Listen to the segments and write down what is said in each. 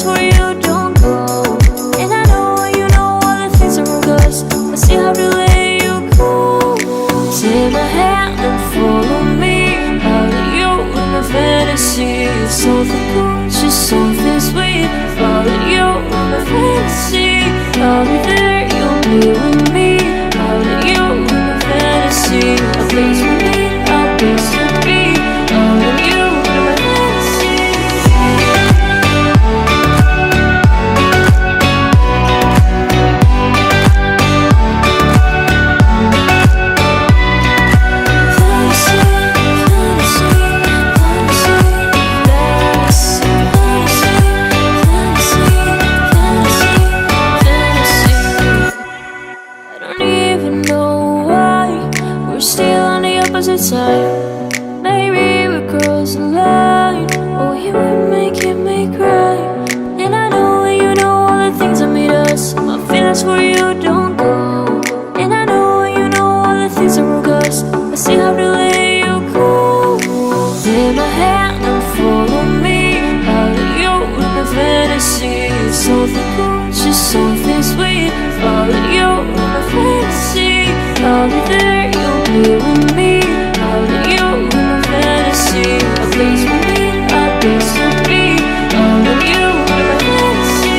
where you don't go. And I know you know all the things are wrong, 'cause I see how to let you go. Take my hand and follow me out of you in my fantasy. Something cool, just something sweet. Follow you in my fantasy. I'll be there, you'll be with me. Out of you in my fantasy. A place we need, a place to be. Out of you in my fantasy. Side. Maybe we cross the line. Oh, you would make me cry. And I know you know all the things that made us. My feelings for you don't go. And I know you know all the things that wrong, 'cause I see how to let you go. Take my hand and follow me out of you in my fantasy. Something cool, just something sweet. Follow you in my fantasy. I'll be there, you'll be with me. Out of you in my fantasy. A place we need, a place to be. Out of you in my fantasy.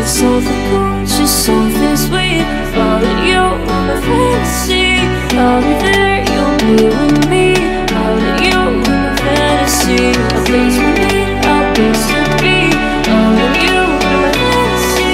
Something cool, just something sweet. Follow you in my fantasy. I'll be there, you'll be with me. Out of you in my fantasy. A place we need, a place to be. Out of you in my fantasy.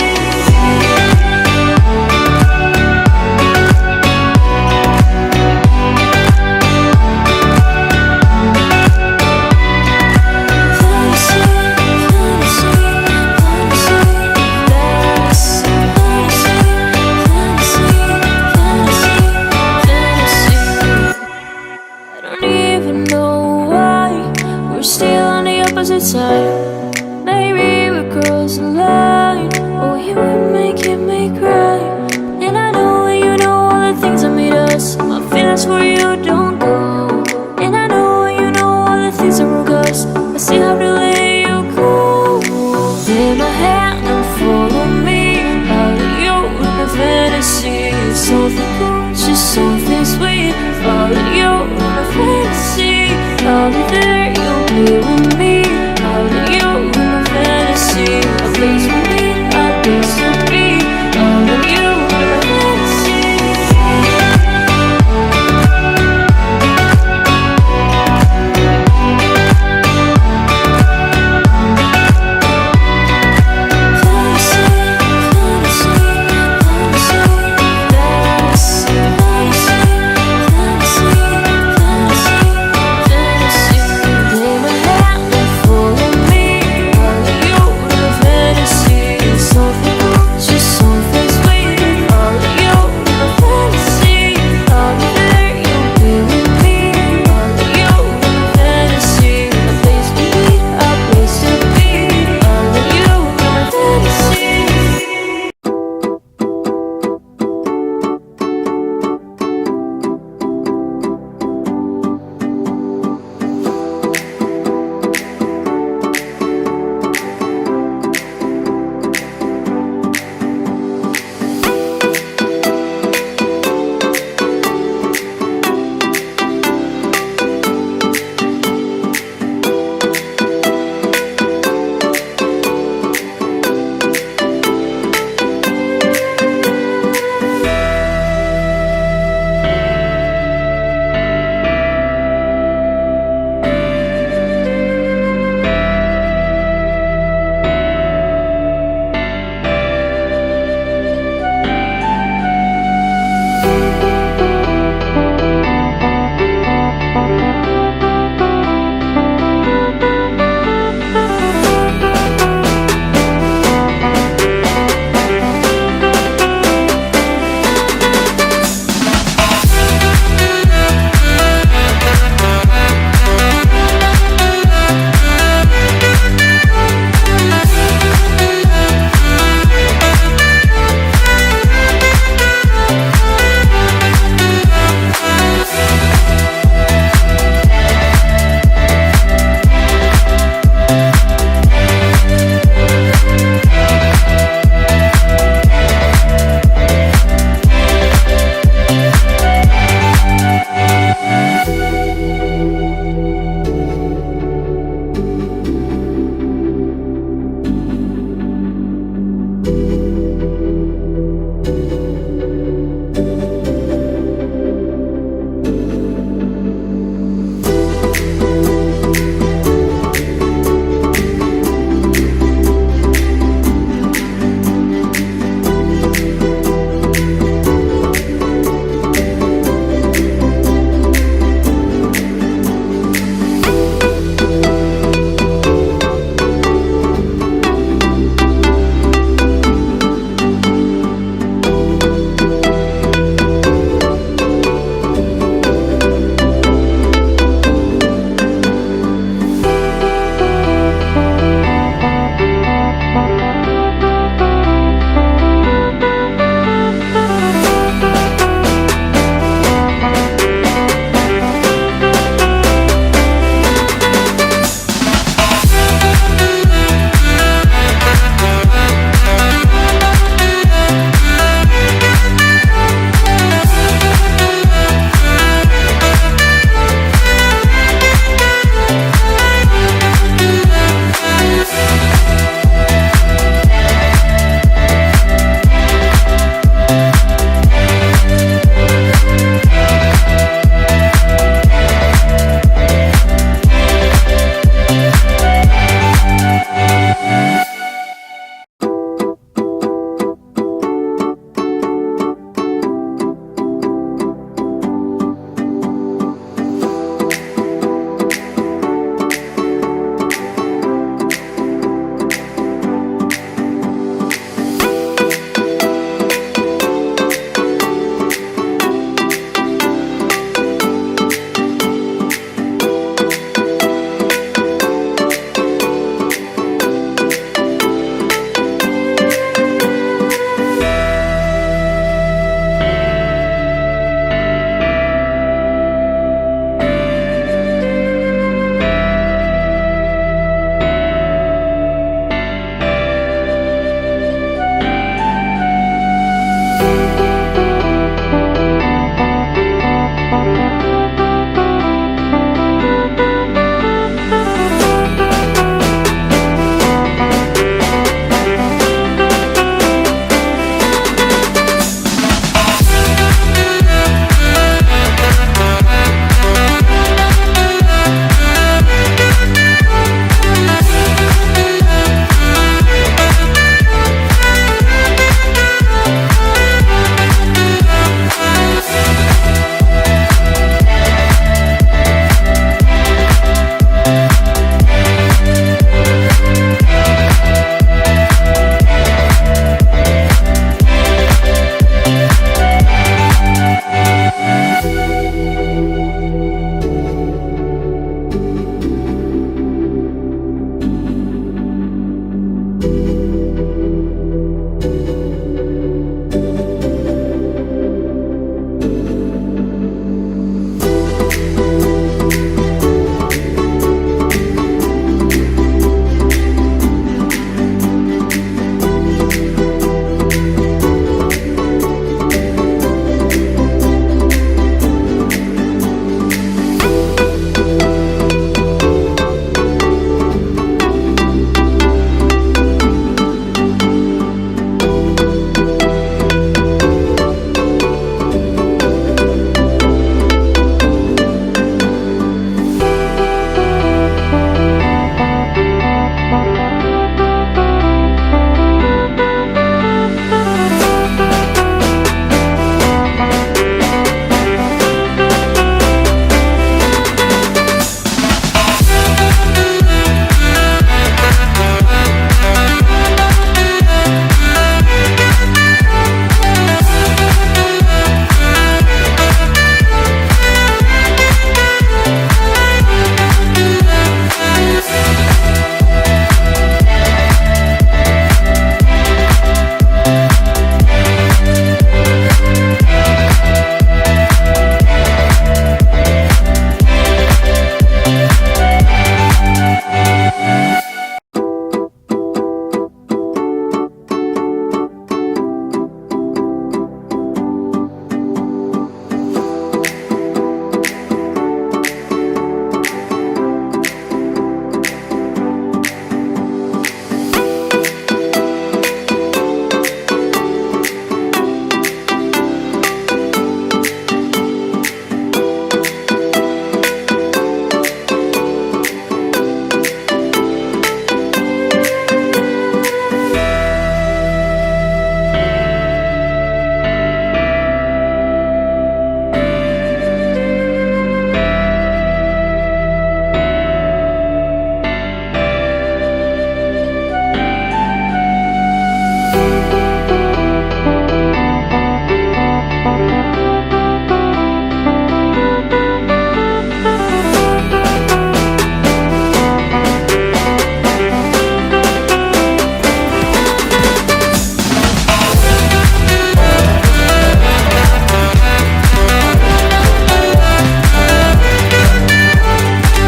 Side. Maybe we cross the line. Oh, you would make me cry. And I know you know all the things that made us. My feelings for you don't